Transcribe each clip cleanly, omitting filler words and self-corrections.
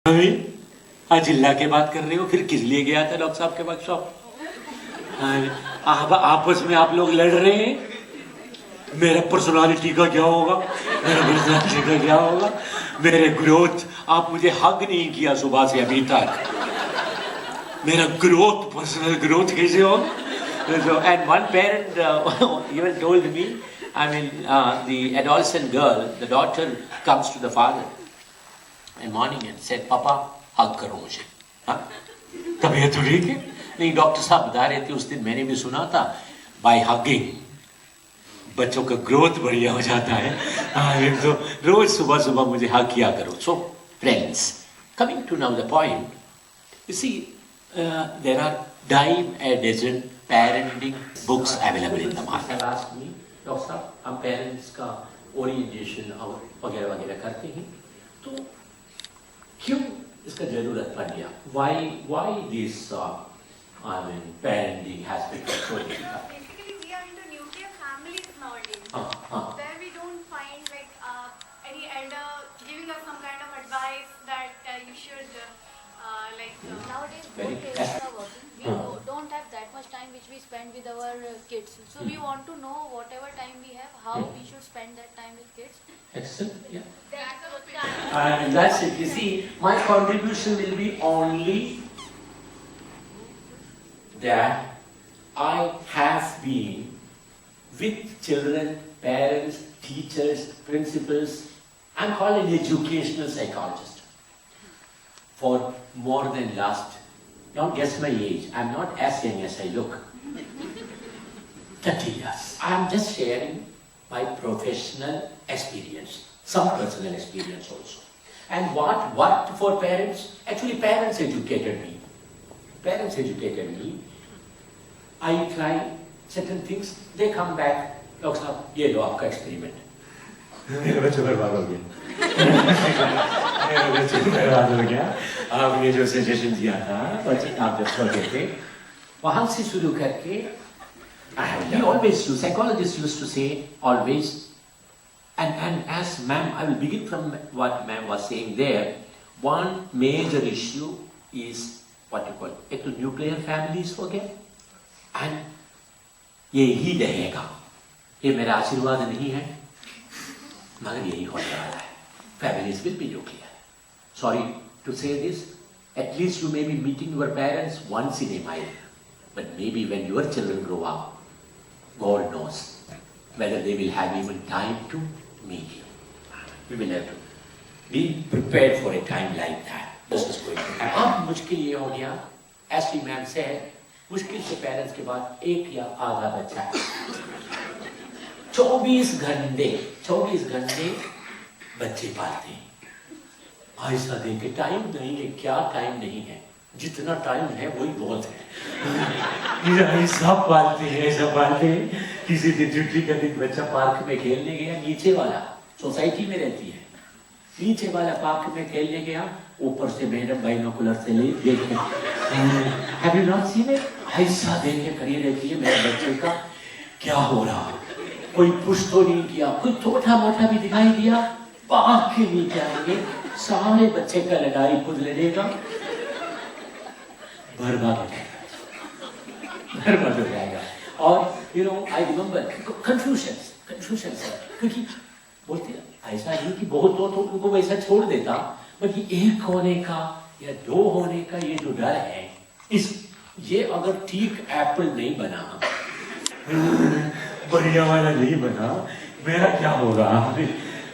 अभी आज चिल्ला के बात कर रहे हो, फिर किस लिए गया था डॉक्टर साहब के वर्कशॉप? आप आपस में आप लोग लड़ रहे हैं, मेरा पर्सनालिटी का क्या होगा, मेरा पर्सनालिटी का क्या होगा, मेरे ग्रोथ, आप मुझे हग नहीं किया सुबह से अभी तक, मेरा ग्रोथ, पर्सनल ग्रोथ कैसे हो? So, and one parent even told me, I mean, the adolescent girl, the daughter comes to the father in morning and said, "Papa, hug करो मुझे." हाँ? तबीयत तो ठीक है? नहीं, डॉक्टर साहब बता रहे थे उस दिन, मैंने भी सुना था, by hugging बच्चों का ग्रोथ बढ़िया हो जाता है। तो रोज सुबह सुबह मुझे हग किया करो। So, friends, coming to now the point, you see, there are dime a dozen parenting books available in the market. Ask me, doctor साहब, हम पेरेंट्स का ओरिएंटेशन और वगैरह वगैरह करते हैं, तो क्यों इसका जरूरत पड़ गया? Why this I mean parenting has become so difficult? Basically, we are into nuclear families nowadays. Where we don't find like any elder giving us some kind of advice that you should nowadays Very both parents are working. We don't have that much time which we spend with our kids. So we want to know whatever time we have, how we should spend that time with kids. Excellent, yeah. that's a good time. And that's it. You see, my contribution will be only that I have been with children, parents, teachers, principals. I'm called an educational psychologist for more than last, don't guess my age, I'm not as young as I look, 30 years. I'm just sharing my professional experience, some personal experience also. And what worked for parents? Actually, parents educated me. Parents educated me. I try certain things, they come back, doctor साहब ये लो आपका experiment. मेरा बच्चा बर्बाद हो गया। मेरा बच्चा बर्बाद हो गया। आपने जो सजेशन दिया था, बच्चे आप जब छोटे थे, वहाँ से शुरू करके, we always use, psychologists used to say always, and as ma'am, I will begin from what ma'am was saying there. One major issue is what you call एक तो nuclear families हो गया, and ये ही रहेगा, ये मेरा आशीर्वाद नहीं है, मगर यही होने वाला है. Families will be nuclear. Sorry to say this, at least you may be meeting your parents once in a while, but maybe when your children grow up, God knows whether they will have even time to meet you. We will have to be prepared for a time like that. This is going to happen. अब मुश्किल ये हो गया, as the ma'am said, मुश्किल से parents के बाद एक या आधा बच्चा है. 24 घंटे बच्चे पालते हैं. ऐसा देखे टाइम नहीं है, क्या टाइम नहीं है, जितना टाइम है वही बहुत है. ऐसा पालते हैं. किसी दिन छुट्टी का दिन बच्चा पार्क में खेलने गया, नीचे वाला सोसाइटी में रहती है, नीचे वाला पार्क में खेलने गया, ऊपर से मैडम बाइनोकुलर से ले देखे. Have you not seen it? ऐसा देखे खड़ी रहती है, मेरे बच्चे का क्या हो रहा, कोई पुश तो नहीं किया, कोई छोटा मोटा भी दिखाई दिया, पार्क के नीचे आएंगे, सारे बच्चे का लड़ाई खुद लड़ेगा, बर्बाद हो जाएगा. और I remember confusion सर, क्योंकि बोलते ऐसा नहीं कि बहुत तो उनको वैसा छोड़ देता, बल्कि एक होने का या दो होने का ये जो डर है, ये अगर ठीक एप्पल नहीं बना, बढ़िया वाला नहीं बना, मेरा क्या होगा,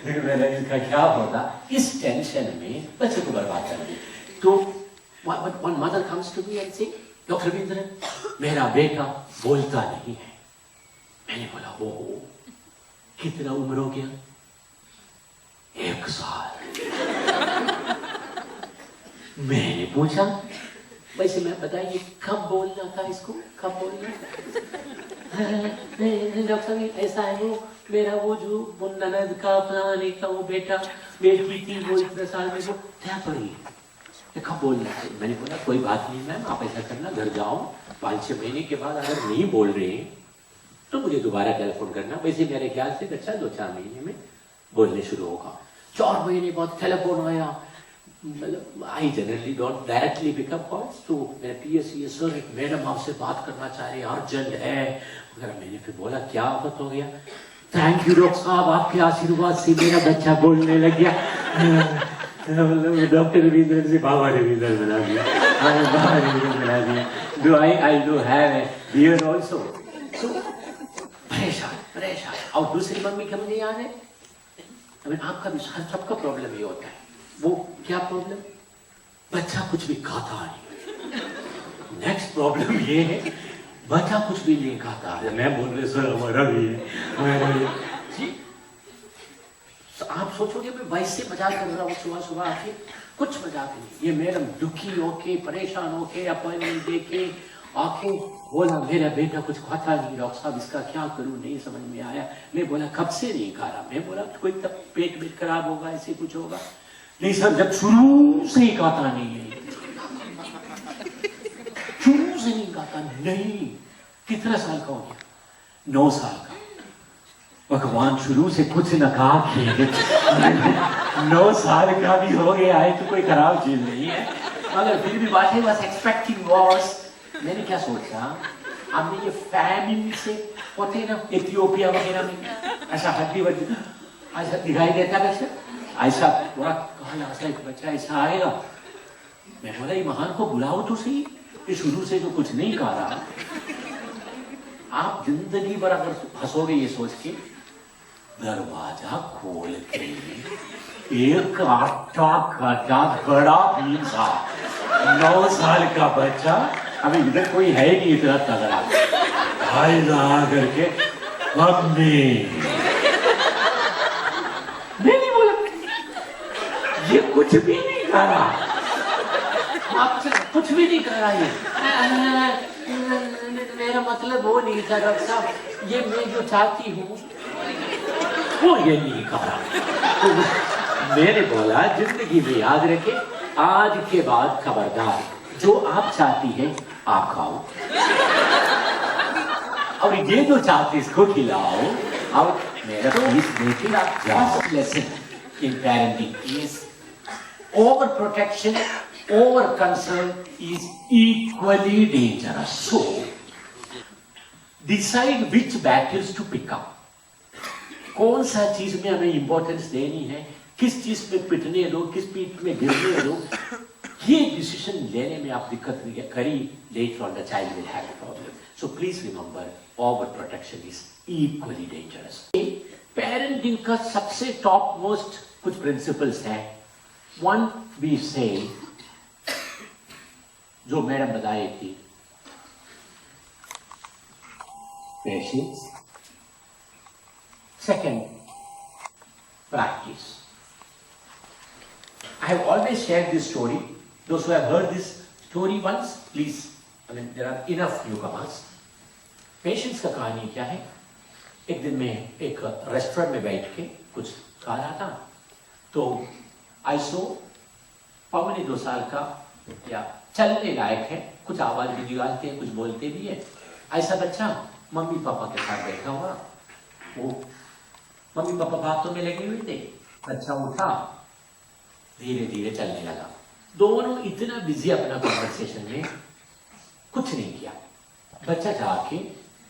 मेरा इसका क्या होगा, इस टेंशन में बच्चे को बर्बाद कर दिया. तो one mother comes to me and say, doctor Ravindra, मेरा बेटा बोलता नहीं है. मैंने बोला, हो कितना उम्र हो गया? 1 साल. मैंने पूछा, वैसे मैं बताइए कब बोलना था इसको, कब बोलना? डॉक्टर ने ऐसा है, वो मेरा वो जो ननद का फलाने का वो बेटा बेटी थी, वो 1 साल में वो क्या पड़ी, कब बोलना है? मैंने बोला कोई बात नहीं मैम, आप ऐसा करना, घर जाओ, 5-6 महीने के बाद अगर नहीं बोल रहे हैं तो मुझे दोबारा टेलीफोन करना. वैसे मेरे ख्याल से बच्चा 2-4 महीने में बोलने शुरू होगा. 4 महीने बाद टेलीफोन आया, मतलब I generally don't directly pickup calls, तो मेरे PSC सर एक मैडम आपसे बात करना चाह रहे हैं, अर्जेंट है वगैरह। मैंने फिर बोला क्या आफत हो गया? थैंक यू डॉक्टर साहब, आपके आशीर्वाद से मेरा बच्चा बोलने लग गया। डॉक्टर रविंद्र से बाबा रविंद्र बना दिया, बाबा रविंद्र बना दिया। Do I do have a beard also. So परेशान परेशान। और दूसरी मम्मी का मुझे याद है, आपका भी सबका प्रॉब्लम ये होता है। वो क्या प्रॉब्लम? बच्चा कुछ भी खाता नहीं। नेक्स्ट प्रॉब्लम ये है, बच्चा कुछ भी नहीं खाता है। मैं बोल रहे सर हमारा भी है, हमारा भी जी। तो आप सोचोगे मैं वैसे मजाक कर रहा हूँ सुबह सुबह आके, कुछ मजाक नहीं। ये मैडम दुखी होके परेशान होके अपॉइंटमेंट देके आके बोला मेरा बेटा कुछ खाता नहीं डॉक्टर साहब, इसका क्या करूं, नहीं समझ में आया। मैं बोला कब से नहीं खा रहा? मैं बोला कोई तब पेट वेट खराब होगा, ऐसे कुछ होगा। नहीं सर, जब शुरू से ही खाता नहीं है, शुरू से नहीं खाता नहीं। कितना साल का हो गया? 9 साल का। भगवान शुरू से कुछ न कहा कि 9 साल का भी हो गया है तो कोई खराब चीज नहीं है, मगर फिर भी what I was expecting was, मैंने क्या सोचा, हमने ये फैमिन से होते हैं ना इथियोपिया वगैरह में, ऐसा हड्डी वड्डी ऐसा दिखाई देता है, वैसे ऐसा पूरा काला ऐसा एक बच्चा ऐसा आएगा। मैं बोला ये महान को बुलाओ तो सही, ये शुरू से तो कुछ नहीं खा रहा। आप जिंदगी भर अगर हंसोगे ये सोच के, दरवाजा खोल के एक आटा खटा बड़ा बीन था, 9 साल का बच्चा, अभी इधर कोई है नहीं इतना तगड़ा, भाई ना करके मम्मी, नहीं बोला ये कुछ भी नहीं कर रहा, आपसे कुछ भी नहीं कर रहा ये। मेरा मतलब वो नहीं था डॉक्टर साहब, ये मैं जो चाहती हूँ वो ये नहीं कर रहा। तो मैंने बोला जिंदगी में याद रखे, आज के बाद खबरदार, जो आप चाहती हैं आप खाओ, और ये जो चाहती इसको खिलाओ। और मेरा प्लीज देखिए, आप lesson in parenting is over protection, over concern is equally dangerous. So, decide which battles to pick up. कौन सा चीज में हमें इंपॉर्टेंस देनी है, किस चीज पे पिटने दो, किस पीठ में गिरने दो, ये डिसीजन लेने में आप दिक्कत करी, later on the child will have a problem. So please remember, over protection is equally dangerous. Parenting का सबसे टॉप मोस्ट कुछ प्रिंसिपल्स हैं। One, we say, जो मैडम बताई थी, patience. Second, practice. I have always shared this story. Those who have heard this story once, please, I mean, there are enough newcomers. Patience का कहानी क्या है? एक दिन में एक रेस्टोरेंट में बैठ के कुछ खा रहा था, तो आई सो 2 साल का या चलने लायक है, कुछ आवाज भी निकालते हैं, कुछ बोलते भी है, ऐसा बच्चा मम्मी पापा के साथ बैठा हुआ। वो मम्मी पापा बातों में लगे हुए थे, बच्चा उठा, धीरे धीरे चलने लगा। दोनों इतना बिजी अपना कॉन्वर्सेशन में, कुछ नहीं किया। बच्चा जाके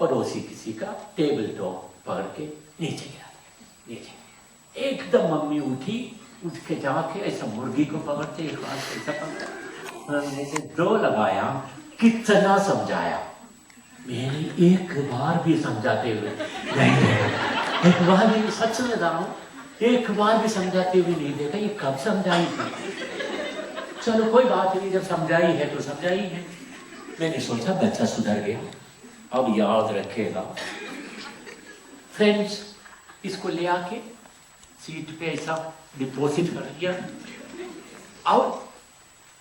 पड़ोसी किसी का टेबल टॉप पकड़ के नीचे गिरा, नीचे। एकदम मम्मी उठी, उठ के जाके ऐसा मुर्गी को पकड़ते एक हाथ से ऐसा पकड़ा, से 2 लगाया, कितना समझाया। मैंने एक बार भी समझाते हुए नहीं, एक बार भी, सच में रहा हूं, एक बार भी समझाते हुए नहीं देखा। ये कब समझाई थी? चलो कोई बात नहीं, जब समझाई है तो समझाई है। मैंने सोचा बच्चा सुधर गया, अब याद रखेगा। फ्रेंड्स, इसको ले आके सीट पे ऐसा डिपॉजिट कर दिया, और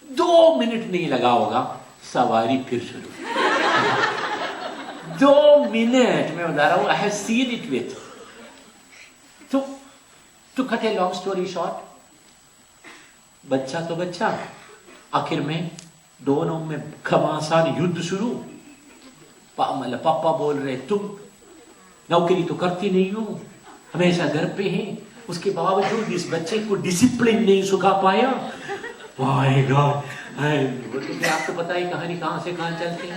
2 मिनट नहीं लगा होगा, सवारी फिर शुरू। 2 मिनट में बता रहा हूं, I have seen it with. To cut a long story short, बच्चा तो बच्चा, आखिर में दोनों में घमासान युद्ध शुरू। मतलब पापा बोल रहे तुम नौकरी तो करती नहीं हो, हमेशा घर पे हैं, उसके बावजूद इस बच्चे को डिसिप्लिन नहीं सिखा पाया, माय गॉड, आपको पता है कहानी कहाँ से कहाँ चलती है।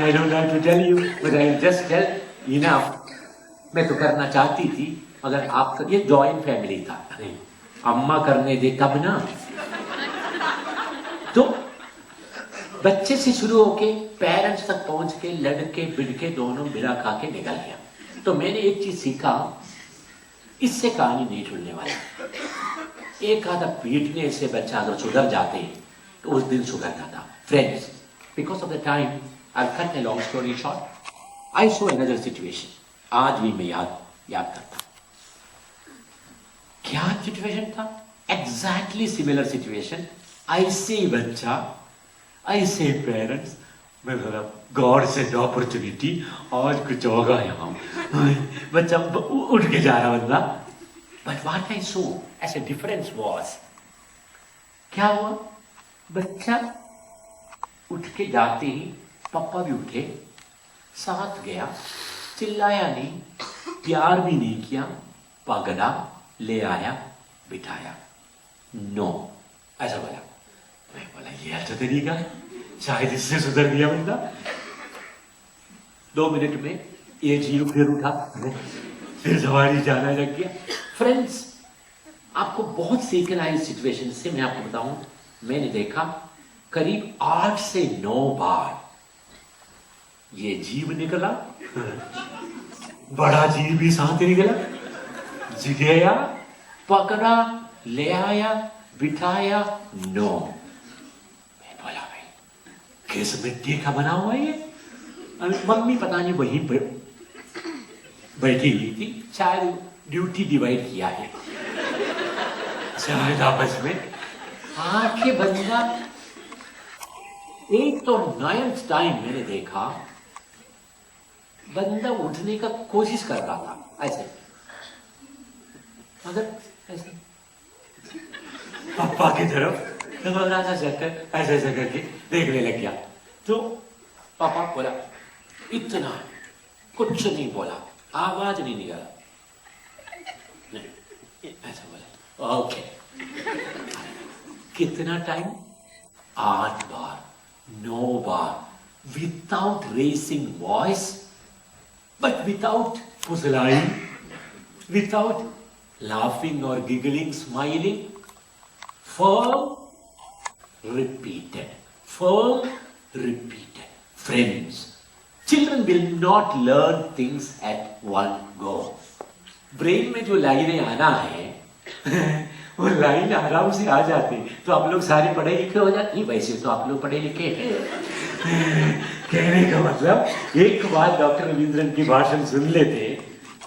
I don't have to tell you but I just tell enough. मैं तो करना चाहती थी अगर आप, ये जॉइंट फैमिली था, अम्मा करने दे तब ना। तो बच्चे से शुरू होके पेरेंट्स तक पहुंच के लड़के बिड़के दोनों मिला खा के निकल गया। तो मैंने एक चीज सीखा, इससे कहानी नहीं छूटने वाली। एक आधा पीटने से बच्चा अगर सुधर जाते तो उस दिन सुधरता था। Friends, because of the time I cut a long story short, I so another situation. आज भी मैं याद करता। क्या सिचुएशन था? Exactly similar situation. ऐसे ही बच्चा, ऐसे ही पेरेंट्स। मैं बोला गॉड से अपॉर्चुनिटी, आज कुछ होगा यहाँ। बच्चा उठ के जा रहा बंदा। But what I saw as a difference was, क्या हुआ? बच्चा उठ के जाते ही पापा भी उठे, साथ गया, चिल्लाया नहीं, प्यार भी नहीं किया, पकड़ा, ले आया, बिठाया। नो, ऐसा बोला। मैं बोला ये अच्छा तरीका है, शायद इससे सुधर गया बंदा। 2 मिनट में ये जीव फिर उठा, फिर सवारी जाना लग गया। फ्रेंड्स, आपको बहुत सीखना है इस सिचुएशन से। मैं आपको बताऊं, मैंने देखा करीब 8 से 9 बार ये जीव निकला, बड़ा जीव भी साथ निकला, गया, पकड़ा, ले आया, बिठाया। नो, मैं बोला भाई किस मिट्टी का बना हुआ ये? मम्मी पता नहीं वहीं पर बैठी हुई थी, शायद ड्यूटी डिवाइड किया है शायद आपस में। आंखें बंदा। एक तो 9th टाइम मैंने देखा बंदा उठने का कोशिश कर रहा था ऐसे, मगर ऐसे पापा की तरफ ऐसे ऐसे करके देखने लग गया। तो पापा बोला, इतना कुछ नहीं बोला, आवाज नहीं निकाला, नहीं ऐसा बोला। ओके, कितना टाइम? 8 बार, 9 बार, without raising voice, but without फुसलाइंग, without laughing or giggling, smiling. Firm, repeated. Firm, repeated. Friends, children will not learn things at one go. Brain में जो लाइनें आना है वो लाइन आराम से आ जाती। तो आप लोग सारे पढ़े लिखे हो जाते। वैसे तो आप लोग पढ़े लिखे हैं। कहने का मतलब, एक बार डॉक्टर रविंद्रन की भाषण सुन लेते,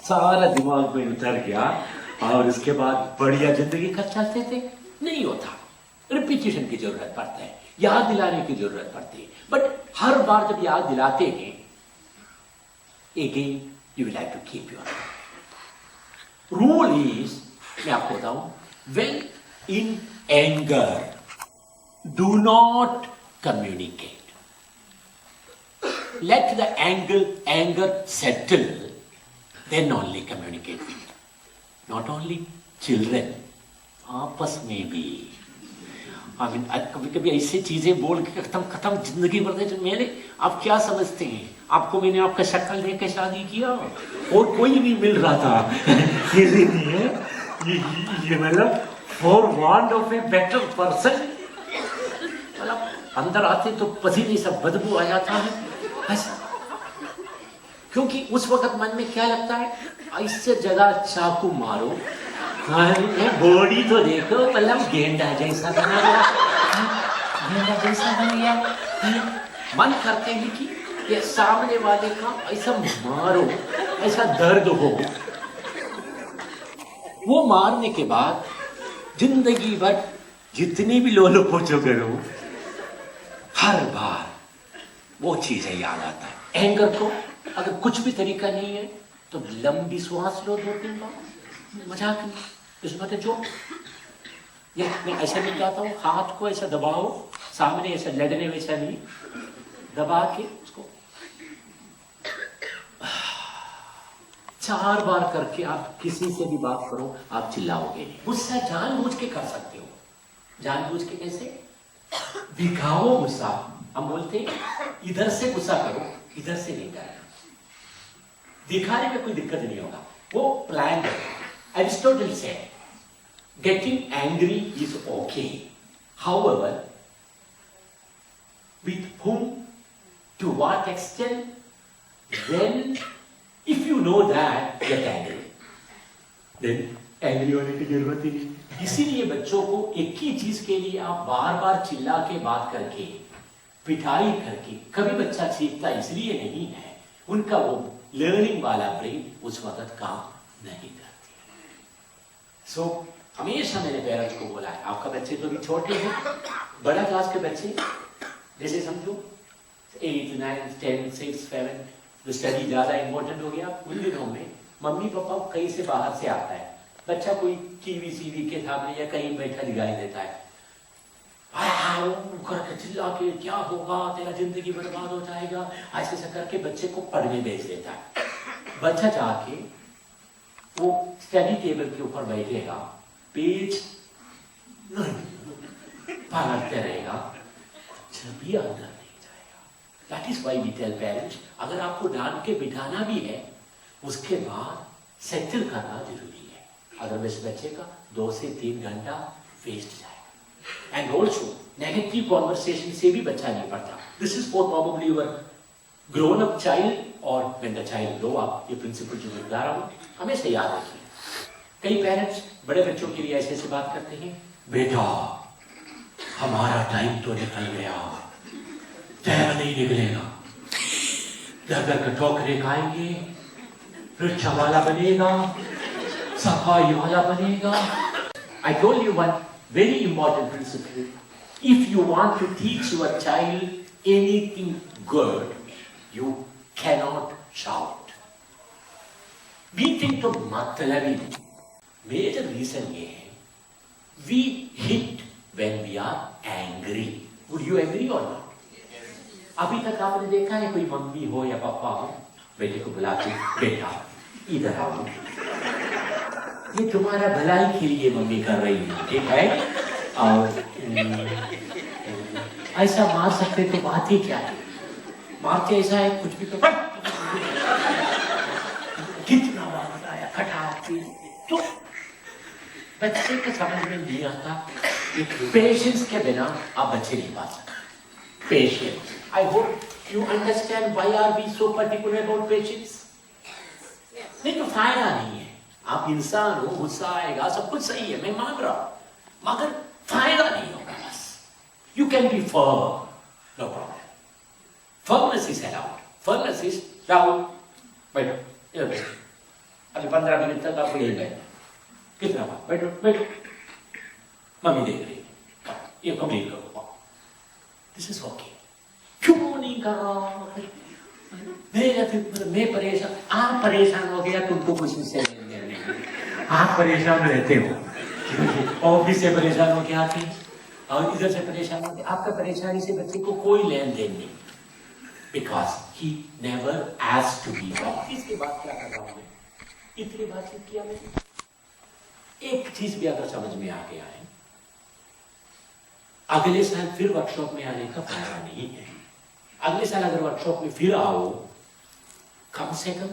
सारा दिमाग में उतर गया और उसके बाद बढ़िया जिंदगी कर चलते थे। नहीं होता, रिपीटिशन की जरूरत पड़ता है, याद दिलाने की जरूरत पड़ती है। बट हर बार जब याद दिलाते हैं, again you will have to keep your rule is, मैं आपको बताऊं, when in anger do not communicate, let the anger settle, then only communicate with. Not only children, आपस में भी। कभी कभी ऐसी चीजें बोल के खत्म जिंदगी भर दे। मैंने, आप क्या समझते हैं, आपको मैंने आपका शक्ल देख के शादी किया और कोई नहीं मिल रहा था ये नहीं है, ये मतलब for want of a better person, मतलब अंदर आते तो पसीने सब बदबू आ जाता है बस। क्योंकि उस वक्त मन में क्या लगता है, ऐसे जगह चाकू मारो, बॉडी तो देखो, मतलब गेंडा जैसा बना गया, गेंडा जैसा बन गया। मन करते हैं कि ये सामने वाले का ऐसा मारो, ऐसा दर्द हो। वो मारने के बाद जिंदगी भर जितनी भी लोलो पोछो करो, हर बार वो चीजें याद आता है। एंगर को अगर कुछ भी तरीका नहीं है तो लंबी श्वास लो 2-3 बार, मजाक नहीं, इसमें तो जो ये मैं ऐसा नहीं कहता हूँ, हाथ को ऐसा दबाओ, सामने ऐसा लड़ने वैसा नहीं, दबा के उसको 4 बार करके आप किसी से भी बात करो, आप चिल्लाओगे नहीं। गुस्सा जानबूझ के कर सकते हो, जानबूझ के कैसे? दिखाओ गुस्सा। हम बोलते हैं इधर से गुस्सा करो, इधर से नहीं करना। दिखाने में कोई दिक्कत नहीं होगा, वो प्लान है। एरिस्टोटल से getting angry is okay, however with whom, to what extent, when, if you know that, get angry, then angry होने की जरूरत ही नहीं। इसीलिए बच्चों को एक ही चीज के लिए आप बार बार चिल्ला के बात करके, पिटाई करके कभी बच्चा सीखता इसलिए नहीं है, उनका वो लर्निंग वाला ब्रेन उस वक्त काम नहीं करती। सो हमेशा मैंने पेरेंट्स को बोला है, आपका बच्चे तो अभी छोटे हैं, बड़ा क्लास के बच्चे जैसे समझो 8, 9, 10, 6, 7, जो स्टडी ज्यादा इंपॉर्टेंट हो गया, उन दिनों में मम्मी पापा कहीं से बाहर से आता है, बच्चा कोई टीवी सीवी के सामने या कहीं बैठा दिखाई देता है, करके चिल्ला के क्या होगा, तेरा जिंदगी बर्बाद हो जाएगा, ऐसे ऐसा करके बच्चे को पढ़ने भेज देता है। बच्चा जाके वो स्टडी टेबल के ऊपर बैठेगा, पेज पढ़ते रहेगा, भी अंदर नहीं जाएगा। That is why we tell parents, अगर आपको डांट के बिठाना भी है, उसके बाद सेटल करना जरूरी है, अदरवाइज बच्चे का 2 से 3 घंटा वेस्ट जाएगा। एंड ऑल्सो नेगेटिव कॉन्वर्सेशन से भी बच्चा नहीं पढ़ता। This is for probably your grown up child और when the child grow up. ये प्रिंसिपल जो मैं बता रहा हूँ हमेशा याद रखिए। कई पेरेंट्स बड़े बच्चों के लिए ऐसे बात करते हैं, बेटा हमारा टाइम तो निकल गया, तेरा नहीं निकलेगा, घर का ठोकरे खाएंगे, रिक्शा वाला बनेगा, सफाई वाला बनेगा। I told you one very important principle. If you want to teach your child anything good, you cannot shout. Beating तो मतलब ही नहीं। Major reason ये है, we hit when we are angry. Would you agree or not? अभी तक आपने देखा है कोई मम्मी हो या पापा हो बेटे को बुला के, बेटा इधर आओ, ये तुम्हारा भलाई के लिए मम्मी कर रही है, ठीक है, और ऐसा मार सकते तो बात ही क्या है, मारते ऐसा है कुछ भी तो कितना बात आया खटाखटी, तो बच्चे का समझ में नहीं आता। पेशेंस के बिना आप बच्चे नहीं पा सकते। Patience, I hope you understand why are we so particular about patience? नहीं तो फायदा नहीं है। आप इंसान हो, गुस्सा आएगा, सब कुछ सही है, मैं मान रहा हूं, मगर फायदा नहीं होगा। बस you can be firm, no problem. Firmness is allowed. Firmness is Rahul बैठो, इधर बैठो, अभी 15 मिनट तक आपको यही बैठना। कितना बात, बैठो बैठो, मम्मी देख रही है, ये कंप्लीट करो। This is okay. क्यों नहीं कर रहा? मैं परेशान, आप परेशान हो गया, तुमको कुछ से आप परेशान रहते हो, ऑफिस से परेशान हो के आते हैं और इधर से परेशान होते, आपका परेशानी से बच्चे को कोई लेन देन नहीं, because he never asked to be. Office के बाद क्या कर रहा हूं मैं, इतनी बातचीत किया मैंने, एक चीज भी अगर समझ में आ गया है, अगले साल फिर वर्कशॉप में आने का फायदा नहीं है। अगले साल अगर वर्कशॉप में फिर आओ, कम से कम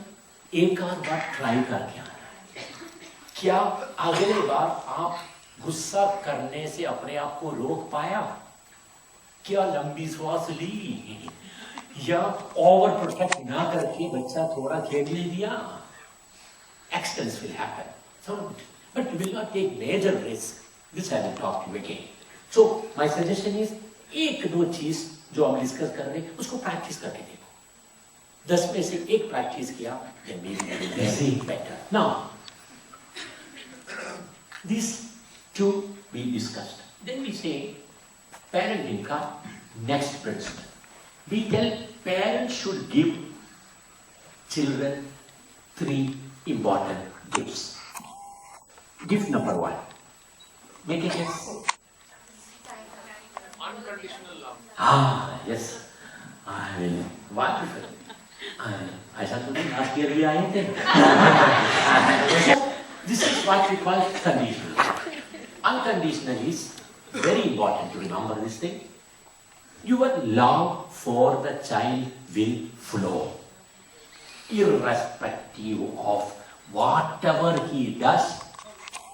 एक आध बार ट्राई करके आना है। क्या अगले बार आप गुस्सा करने से अपने आप को रोक पाया? क्या लंबी श्वास ली या ओवर प्रोटेक्ट ना करके बच्चा थोड़ा खेलने दिया? Accidents will happen, so but you will not take major risk. This I will talk to you again. So my suggestion is, एक दो चीज जो हम डिस्कस कर रहे हैं उसको प्रैक्टिस करके देखो। 10 में से एक प्रैक्टिस किया, then maybe better. Now, these two we discussed. Then we say parenting का next principle. We tell parents should give children 3 important gifts. Gift number 1. Make a guess. Unconditional love. Ah, yes. I mean, wonderful. ऐसा तो नहीं, last year भी आए थे। So, this is what we call conditional. Unconditional is very important to remember this thing. Your love for the child will flow, irrespective of whatever he does,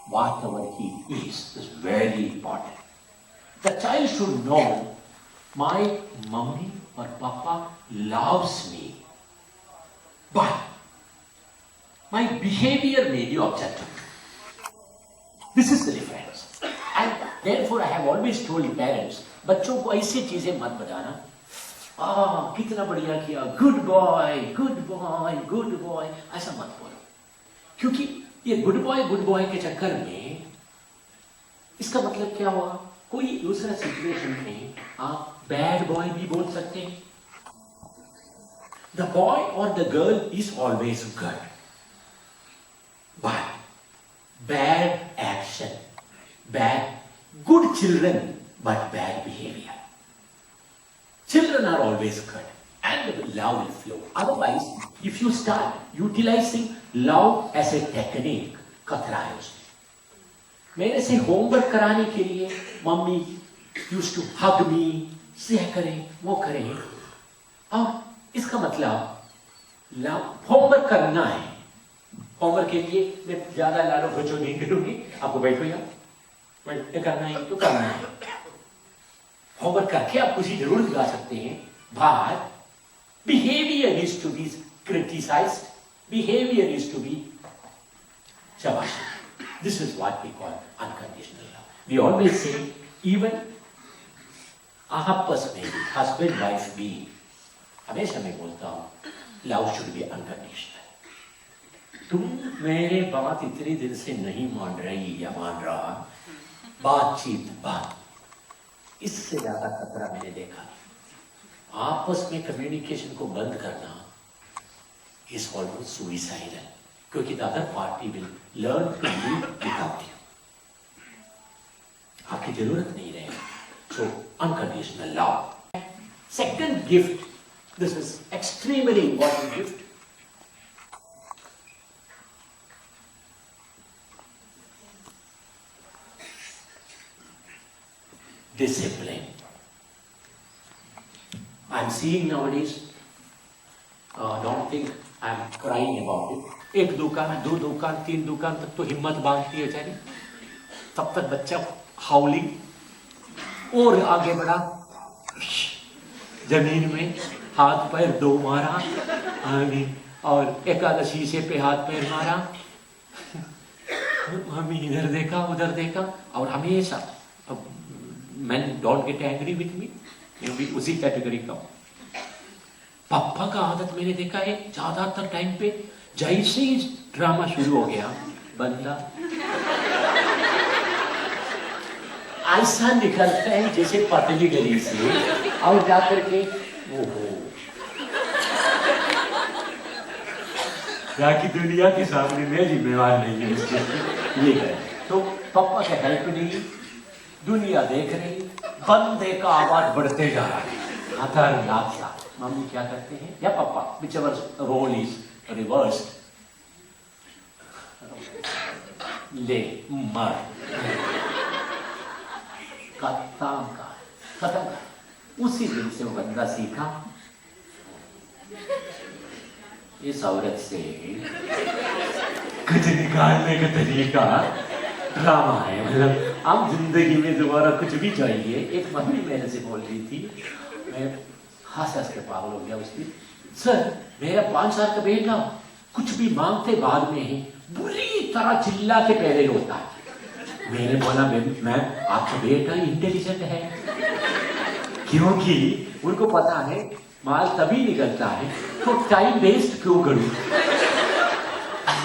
whatever he is. This is very important. The child should know, my mummy or papa loves me, but my behavior may be objective. This is the difference. And therefore I have always told parents, बच्चों को ऐसी चीजें मत बताना, कितना बढ़िया किया, good boy good boy good boy, ऐसा मत बोलो. क्योंकि ये गुड बॉय के चक्कर में इसका मतलब क्या हुआ, कोई दूसरा सिचुएशन में आप बैड बॉय भी बोल सकते हैं. द बॉय और the girl is always good, but bad action, good children, but bad behavior. Children are always good and love will flow. Otherwise, if you start utilizing love as a technique, खतरा है उसमें. मेरे से homework कराने के लिए mummy used to hug me, से करें वो करें, और इसका मतलब होमवर्क करना है. होमवर्क के लिए मैं ज्यादा लाडो बच्चों नहीं करूंगी, आपको बैठो यहाँ, मैं करना है तो करना है. होमवर्क करके आप खुशी जरूर दिला सकते हैं, but behavior is to be criticized, behavior is to be shabash. This is what we call unconditional love. We always say, even आपस में भी, husband wife भी, हमेशा मैं बोलता हूँ, love should be unconditional. तुम मेरे बात इतने दिन से नहीं मान रही या मान रहा, बातचीत बात, इससे ज्यादा खतरा मैंने देखा. आपस में कम्युनिकेशन को बंद करना इज ऑलमोस्ट सुइसाइडल, क्योंकि the other party will learn to live without you. आपकी जरूरत नहीं रहेगी. So unconditional love. Second gift, this is extremely important gift. Discipline. I'm seeing nowadays, don't think I'm crying about it. एक दुकान, दो दुकान, तीन दुकान तक तो हिम्मत बांधती है बेचारी, तब तक बच्चा हाउलिंग, और आगे बढ़ा, जमीन में हाथ पैर दो मारा, और एकादशी से पे हाथ पैर मारा, हम इधर देखा उधर देखा, और हमेशा men don't get angry with me, मैं भी उसी कैटेगरी का हूं. पापा का आदत मैंने देखा है, ज्यादातर टाइम पे जैसे ही ड्रामा शुरू हो गया, बंदा ऐसा निकलता है जैसे पतली गली से, और जाकर के ओहो, बाकी दुनिया के सामने मैं जिम्मेवार नहीं है इस चीज की, ये है. तो पापा का हेल्प नहीं, दुनिया देख रही, बंदे का आवाज बढ़ते जा रहा है, खतरनाक सा. मम्मी क्या करते हैं, या पापा, whichever role is reversed, ले मर, खत्म. उसी दिन से वो बंदा सीखा, इस औरत से कुछ निकालने का तरीका ड्रामा है. मतलब हम जिंदगी में दोबारा कुछ भी चाहिए. एक मम्मी मेरे से बोल रही थी, मैं हंस के पागल हो गया उसकी. सर, मेरा 5 साल का बेटा कुछ भी मांगते बाद में ही बुरी तरह चिल्ला के पहले रोता है. मैंने बोला, मैम आपका बेटा इंटेलिजेंट है, क्योंकि उनको पता है माल तभी निकलता है, तो टाइम वेस्ट क्यों करूं,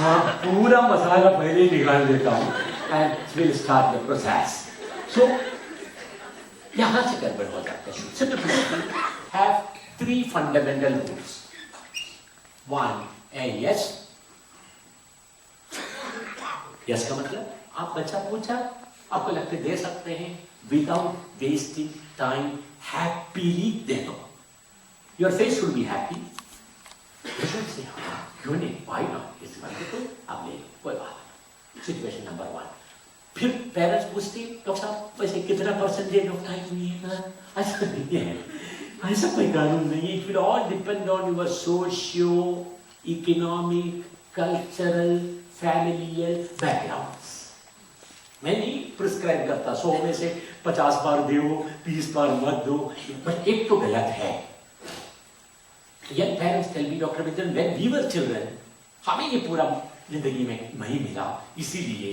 मैं पूरा मसाला पहले ही निकाल देता हूं, and we'll start the process. So, यहाँ से गड़बड़ हो जाता है. So, the people have 3 fundamental rules. 1, yes. Yes का मतलब, आप बच्चा पूछा, आपको लगते दे सकते हैं, without wasting time, happily दे दो. Your face should be happy. You should say, क्यों नहीं, why not? इस बात को आप ले लो, कोई बात नहीं. Situation number 1. फिर पेरेंट्स पूछते डॉक्टर साहब वैसे कितना परसेंटेज ऑफ टाइम हुई है? ऐसा नहीं है, ऐसा कोई कानून नहीं है। It will all depend on your socio economic cultural familial backgrounds. मैं नहीं प्रिस्क्राइब करता 100 में से 50 बार दो 30 बार मत दो, बट एक तो गलत है। Young parents tell me, Dr. Vidyan, when we were children, हमें ये पूरा जिंदगी में नहीं मिला, इसीलिए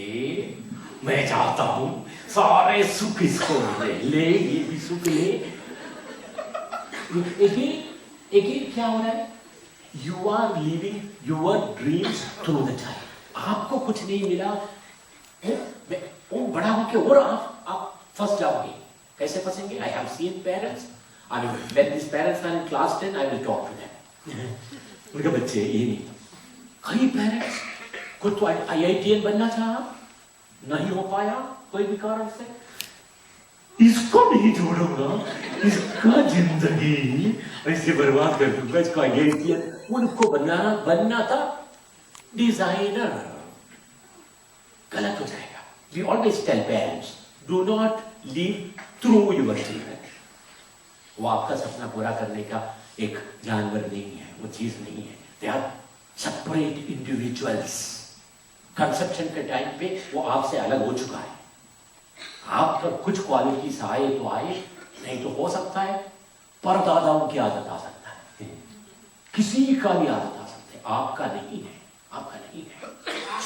मैं चाहता हूँ सारे सुख इसको ले, ये भी सुख ले। एक क्या हो रहा है? You are living your dreams through the child. आपको कुछ नहीं मिला, वो बड़ा होके और आप फंस जाओगे। कैसे फंसेंगे? I have seen parents. I mean, when these parents are in class 10, I will talk to them. उनके बच्चे ये नहीं। कई पेरेंट्स कुछ तो IITN बनना चाहा, नहीं हो पाया कोई भी कारण से, इसको नहीं छोड़ूंगा, इसका जिंदगी ऐसे बर्बाद कर दूंगा, इसको IITN। उनको बनना था डिजाइनर, गलत हो जाएगा। We always tell parents, do not live through your children. वो आपका सपना पूरा करने का एक जानवर नहीं है, वो चीज नहीं है। They are separate individuals. Conception के टाइम पे वो आपसे अलग हो चुका है। आपका कुछ क्वालिटीज आए तो आए, नहीं तो हो सकता है परदादाओं की आदत आ सकता है, किसी का भी आदत आ सकता है, आपका नहीं है, आपका नहीं है।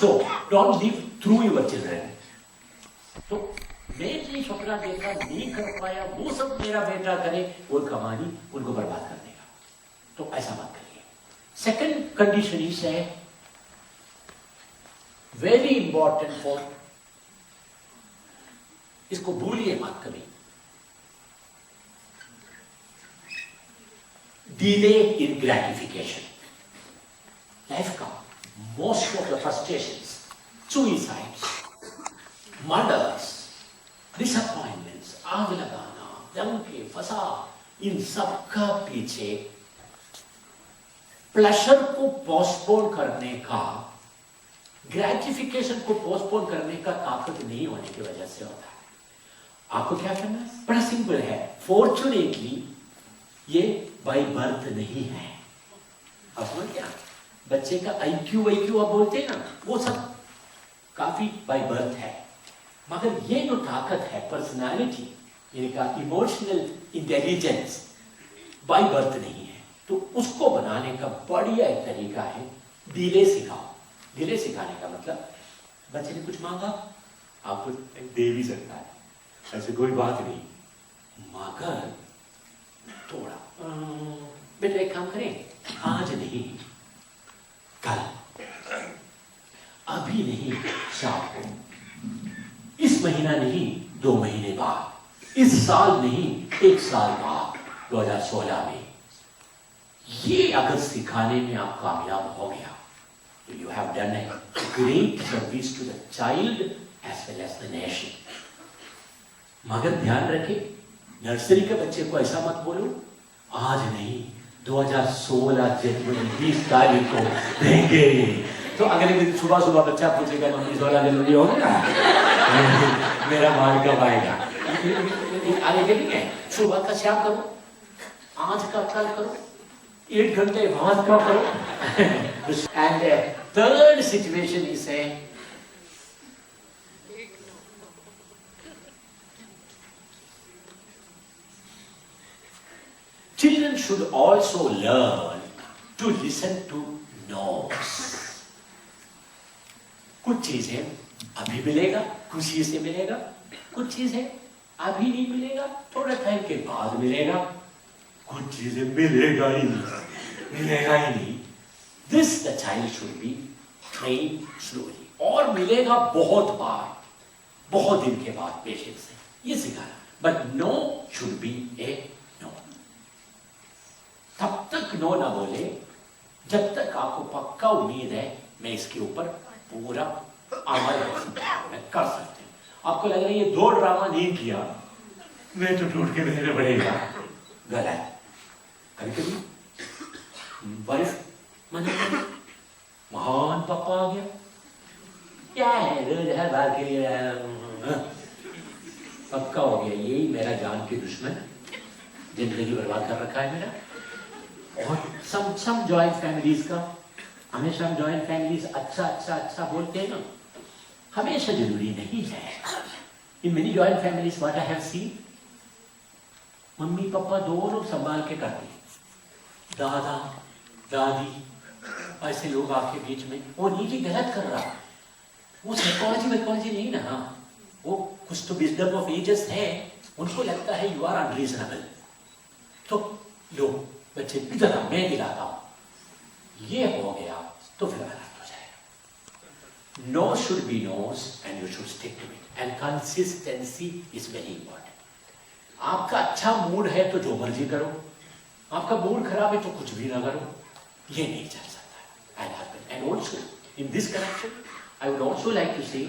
So don't live through your children. तो मैं नहीं सपना देखा, नहीं कर पाया, वो सब मेरा बेटा करे, वो कहानी उनको बर्बाद कर देगा, तो ऐसा मत करिए। सेकंड कंडीशन इज है वेरी इंपॉर्टेंट फॉर, इसको भूलिए मत कभी, डिले इन ग्रेटिफिकेशन। लाइफ का most of the frustrations, suicides, murders, disappointments, आग लगाना, दंगे फसाद, इन सब का पीछे प्लेजर को पोस्टपोन करने का, ग्रेटिफिकेशन को पोस्टपोन करने का ताकत नहीं होने की वजह से होता है। आपको क्या करना है? बड़ा सिंपल है। फॉर्चुनेटली ये बाय बर्थ नहीं है। अब समझ क्या, बच्चे का IQ आप बोलते हैं ना, वो सब काफी बाय बर्थ है, मगर ये जो ताकत है पर्सनालिटी, यानी का इमोशनल इंटेलिजेंस, बाय बर्थ नहीं है। तो उसको बनाने का बढ़िया एक तरीका है डिले सिखाओ। डिले सिखाने का मतलब, बच्चे ने कुछ मांगा, आपको दे भी सकता है, ऐसे कोई बात नहीं, मगर थोड़ा बेटा एक काम करें, आज नहीं कल, अभी नहीं शाम को, इस महीना नहीं 2 महीने बाद, इस साल नहीं 1 साल बाद, 2016 में। ये अगर सिखाने में आप कामयाब हो गया, तो you have done a great service to the child as well as the nation. मगर ध्यान रखें, नर्सरी के बच्चे को ऐसा मत बोलो, आज नहीं 2016 जनवरी 20 तारीख को देंगे। तो अगले दिन सुबह सुबह बच्चा पूछेगा, मम्मी 16 जनवरी हो गया, मेरा माल कब आएगा? आगे देखेंगे, सुबह का शाम करो, आज का कल करो, 1 घंटे बाद का करो। And third situation is a children should also learn to listen to no's. कुछ चीजें अभी मिलेगा, खुशी से मिलेगा, कुछ चीजें अभी नहीं मिलेगा, थोड़ा टाइम के बाद मिलेगा, कुछ चीजें मिलेगा ही नहीं। This the child should be trained slowly. और मिलेगा बहुत बार, बहुत दिन के बाद पेशेंस से, ये सिखाना। But no should be a no. तब तक नो ना बोले जब तक आपको पक्का उम्मीद है मैं इसके ऊपर पूरा अमल कर सकते हैं। आपको लग रहा है ये 2 ड्रामा नहीं किया, मैं तो टूट के रहने पड़ेगा, गलत। कभी वाइफ मना, महान पापा आ गया, क्या है रोज हर बार के लिए पक्का हो गया, यही मेरा जान के दुश्मन, जिंदगी बर्बाद कर रखा है मेरा। और सम जॉइंट फैमिलीज का, हमेशा हम जॉइंट फैमिलीज अच्छा अच्छा अच्छा बोलते हैं ना, हमेशा जरूरी नहीं है। In many joint families what I have scene, mummy papa दोनों संभाल के करते, दादा दादी ऐसे लोग आपके बीच में, वो नीचे गलत कर रहा, वो साइकोलॉजी नहीं ना, वो कुछ तो विजडम ऑफ एजेस है, उनको लगता है यू आर अनरीजनेबल, तो लो बच्चे इधर आ, मैं दिलाता हूं, ये हो गया तो फिर गलत हो जाएगा। No should be noes and you should stick to it, and consistency is very important. आपका अच्छा मूड है तो जो मर्जी करो, आपका मूड खराब है तो कुछ भी ना करो, ये नहीं चल सकता। And also in this connection I would also like to say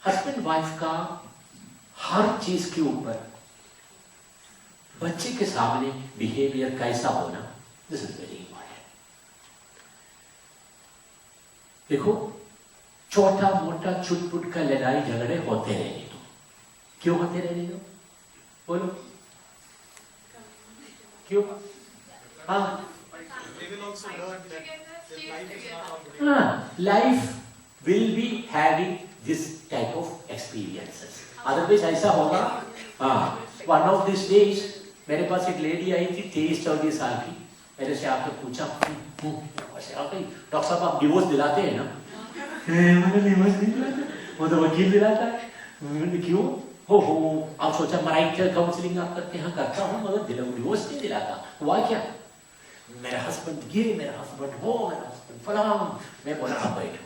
husband wife का हर चीज के ऊपर बच्चे के सामने बिहेवियर कैसा होना, दिस इज वेरी इंपॉर्टेंट। देखो छोटा मोटा छुटपुट का लड़ाई झगड़े होते रहने दो, क्यों होते रहने दो, बोलो क्यों? हाँ life will be having this type of experiences, otherwise ऐसा होगा। हाँ, वन ऑफ दिस डेज मेरे पास एक लेडी आई थी 23-24 साल की, मेरे से आकर पूछा डॉक्टर साहब आप डिवोर्स दिलाते हैं ना? मैंने डिवोर्स नहीं दिलाता, वो तो वकील दिलाता है। क्यों? हो आप सोचा मैरिटल काउंसलिंग आप करते हैं? करता हूँ मगर डिवोर्स नहीं दिलाता। हुआ क्या? मेरा हस्बैंड ये, मेरा हस्बैंड वो, मेरा हस्बैंड फलां। मैं बोला आप बैठो,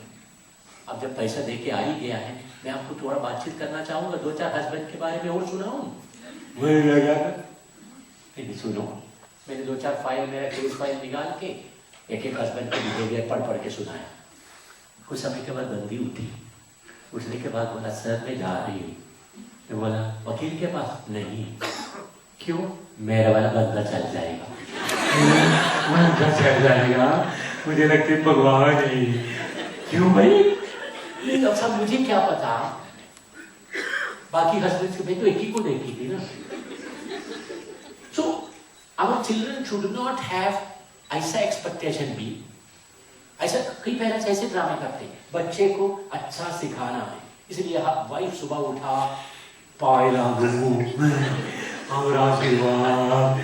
अब जब पैसा दे के आ ही गया है, मैं आपको थोड़ा बातचीत करना चाहूंगा, 2-4 हस्बैंड के बारे में और सुनाऊं। नहीं सुनो, मैंने 2-4 फाइल, मेरा केस फाइल निकाल के एक हस्बैंड के बिहेवियर पढ़ के सुनाया। कुछ समय के बाद बंदी उठी, उठने के बाद बोला सर मैं जा रही हूँ। मैं बोला वकील के पास? नहीं। क्यों? मेरा वाला बंदा चल जाएगा। बंदा चल जाएगा, मुझे लगता है भगवान ही। क्यों भाई? डॉक्टर साहब मुझे क्या पता, बाकी हस्बैंड के तो एक ही को देखी थी ना। So our children should not have ऐसा एक्सपेक्टेशन भी, ऐसा कई पेरेंट्स ऐसे ड्रामे करते हैं, बच्चे को अच्छा सिखाना है, इसलिए वाइफ सुबह उठा पायला और आशीर्वाद,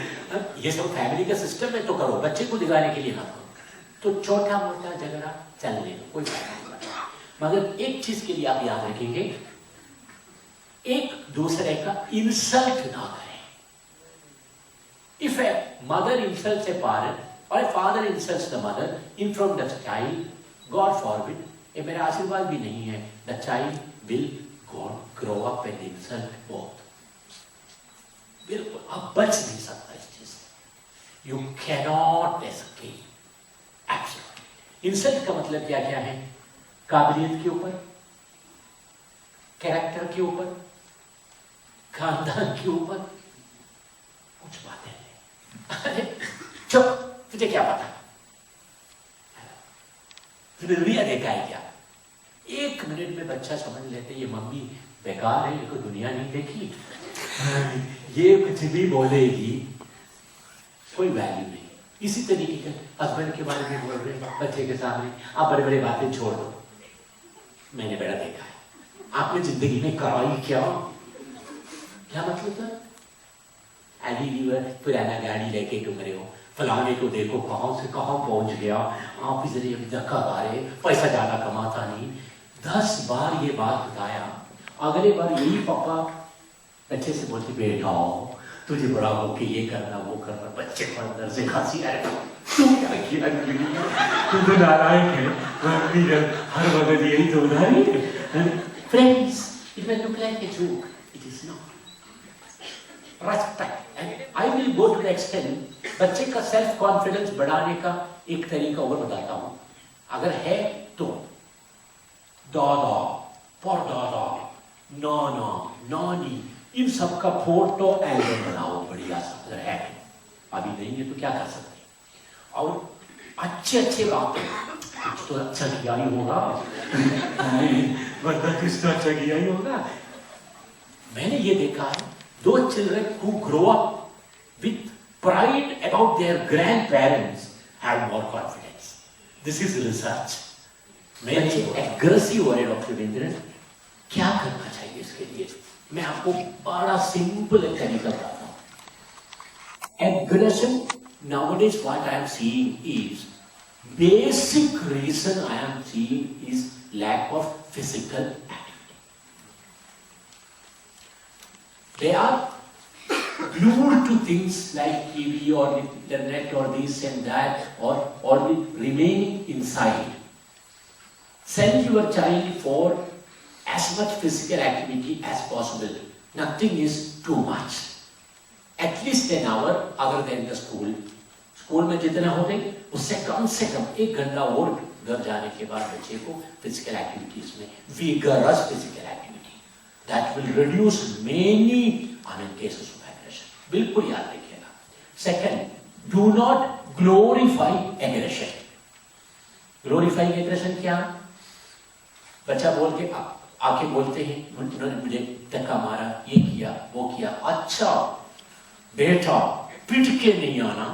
ये सब फैमिली का सिस्टम है तो करो, बच्चे को दिखाने के लिए ना करो। तो छोटा मोटा झगड़ा चलने दो, कोई फायदा नहीं पड़ता। मगर एक चीज के लिए आप याद रखेंगे, एक दूसरे का इंसल्ट ना करें। If a mother insults a parent or a father insults the mother in front of the child, God forbid, ये मेरा आशीर्वाद भी नहीं है, the child will grow up and insult both. बिल्कुल आप बच नहीं सकता इस चीज से। You cannot escape. Absolutely. Insult का मतलब क्या क्या है? काबिलियत के ऊपर, कैरेक्टर के ऊपर, खानदान के ऊपर, कुछ बातें नहीं। अरे चुप, तुझे क्या पता, तुझे दुनिया देखा है क्या? 1 मिनट में बच्चा समझ लेते ये मम्मी बेकार है, इनको दुनिया नहीं देखी, ये कुछ भी बोलेगी, कोई वैल्यू नहीं। इसी तरीके के हस्बैंड के बारे में बोल रहे हैं बच्चे के सामने, आप बड़े बड़े बातें छोड़ दो। मैंने बड़ा देखा है, आपने जिंदगी में कराई क्या मतलब था? अभी भी पुराना गाड़ी लेके घूम रहे हो, फलाने को देखो कहां से कहां पहुंच गया, आप इस जरिए धक्का मारे, पैसा ज्यादा कमाता नहीं। 10 बार ये बात बताया, अगले बार यही पापा बच्चे से बोलते बेटा तुझे बड़ा होके ये करना वो करना, बच्चे को अंदर से खांसी आ रही, तू क्या किया, तू तो नालायक है, हर वक्त यही तो उधारी है। Friends, it may look like a joke, it is not. Respect. And I will go to the extent, बच्चे का सेल्फ कॉन्फिडेंस बढ़ाने का एक तरीका और बताता हूं। अगर है तो दादा, परदादा, नाना, नानी, इन सब का फोटो एल्बम बनाओ बढ़िया सा, अगर है अभी नहीं है तो क्या कर सकते हैं। और अच्छे अच्छे बातें कुछ तो अच्छा किया ही होगा, नहीं वरना कुछ तो अच्छा किया ही होगा। मैंने ये देखा है, दो children who grow up with pride about their grand parents have more confidence. This is research. मैंने एग्रेसिव हो रहे डॉक्टर रविंद्रन, क्या करना चाहिए इसके लिए? मैं आपको बड़ा सिंपल एक तरीका बताता हूं। Aggression nowadays what I am seeing is, basic reason I am seeing is lack of physical activity. They are glued to things like TV or the internet or this and that, or the remaining inside. Send your child for as much physical activity as possible. Nothing is too much. At least an hour other than the school. School में जितना हो गई उससे कम 1 घंटा और घर जाने के बाद बच्चे को फिजिकल एक्टिविटीज में, vigorous physical activity that will reduce many cases of aggression. बिल्कुल याद रखिएगा। Second, do not glorify aggression. Glorifying aggression क्या? बच्चा बोल के आके बोलते हैं मुझे धक्का मारा, ये किया, वो किया। अच्छा बेटा पिट के नहीं आना,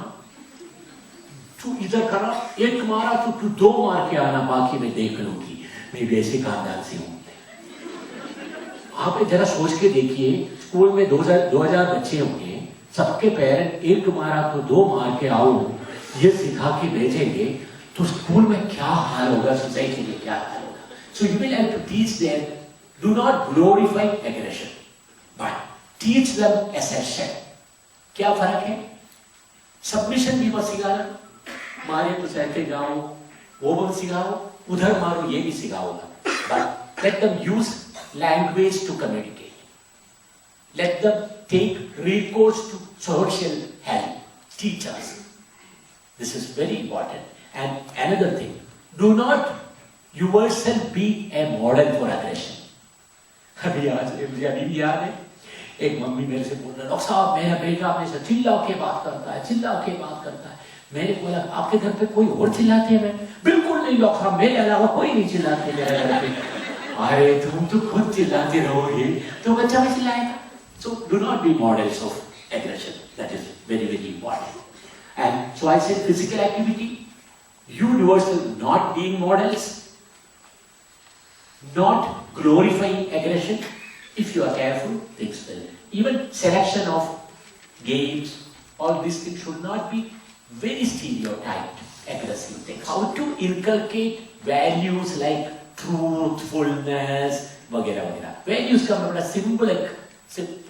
तू इधर करा, एक मारा तो तू 2 मार के आना, बाकी मैं देख लूंगी, मैं वैसे खानदान से हूं। आप जरा सोच के देखिए, स्कूल में 2000 बच्चे होंगे, सबके पेरेंट 1 मारा तो 2 मार के आओ ये सिखा के भेजेंगे, तो स्कूल में क्या हाल होगा, सोसाइटी में क्या हाल होगा। So you will have to teach them, do not glorify aggression but teach them assertion. क्या फर्क है? सबमिशन भी मत सिखाना, मारे तो सहते जाओ, वो मत सिखाओ, उधर मारो ये भी सिखाओगा, but let them use language to communicate, let them take recourse to social help, teachers. This is very important. And another thing, do not yourself be a model for aggression. मुझे अभी भी याद है, एक मम्मी मेरे से बोल रहा, डॉक्टर साहब मेरा बेटा हमेशा चिल्ला के बात करता है, चिल्ला के बात करता है। मैंने बोला आपके घर पे कोई और चिल्लाते हैं? मैं बिल्कुल नहीं डॉक्टर साहब, मेरे अलावा कोई नहीं चिल्लाते मेरे घर पे। अरे तुम तो खुद चिल्लाते रहोगे तो बच्चा भी चिल्लाएगा। So do not be models of aggression. That is very, very important. And so I said physical activity, you yourself not being models, not glorifying aggression. If you are careful, things will. Even selection of games, all these things should not be very stereotyped, aggressive things. How to inculcate values like truthfulness, वगैरह वगैरह। Values का मैं बड़ा symbolic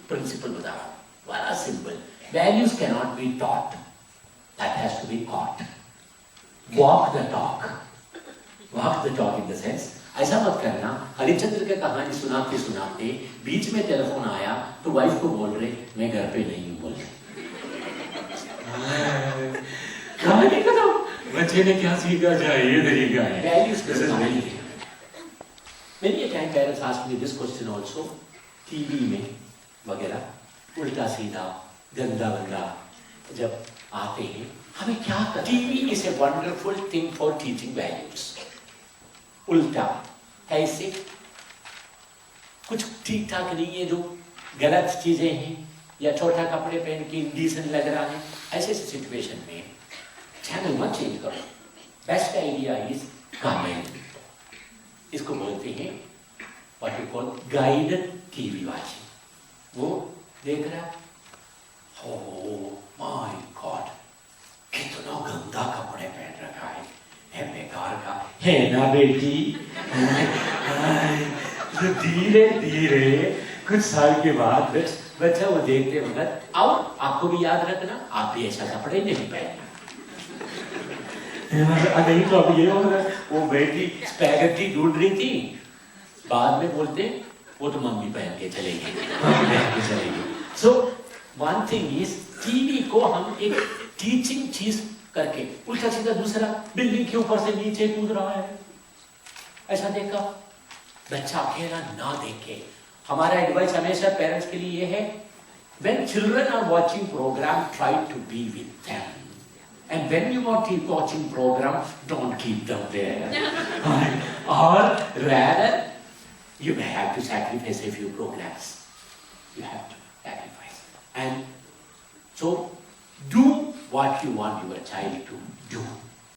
principle बता रहा हूँ, बड़ा simple. Values cannot be taught. That has to be caught. Walk the talk. Walk the talk in the sense, ऐसा मत करना, हरिश्चंद्र की कहानी सुनाते सुनाते बीच में टेलीफोन आया तो वाइफ को बोल रहे मैं घर पे नहीं हूँ, बोल रहे। कहानी खत्म। बच्चे ने क्या सीखा, जाए ये तरीका है। Values this is very different. Many a time parents ask me this question also. TV में वगैरह उल्टा सीधा गंदा बंदा जब आते हैं, हमें क्या करना? TV is a wonderful thing for teaching values. उल्टा है, इससे कुछ ठीक ठाक नहीं है, जो गलत चीजें हैं या छोटा कपड़े पहन के इंडिसेंट लग रहा है, ऐसे सिचुएशन में चैनल मत चेंज करो। बेस्ट आइडिया इज कमेंट, इसको बोलते हैं what you call guided TV watching. वो देख रहा, ओह माय गॉड कितना गंदा कपड़े पहन रखा है बेकार का है ना बेटी। तो धीरे धीरे कुछ साल के बाद बच्चा वो देखते वक्त, और आपको भी याद रखना आप भी ऐसा कपड़े नहीं पहनना। नहीं तो अब ये होगा, वो बेटी स्पैगेटी ढूंढ रही थी, बाद में बोलते वो तो मम्मी पहन के चलेगी। So one thing is, TV को हम एक टीचिंग चीज करके उल्टा सीधा दूसरा बिल्डिंग के ऊपर से नीचे कूद रहा है, ऐसा देखा बच्चा अकेला ना देखे। हमारा एडवाइस हमेशा पेरेंट्स के लिए है, when children are watching program, try to be with them, And when you are watching program, don't keep them there. Or rather, you may have to sacrifice a few programs. You have to sacrifice. And so, do what you want your child to do.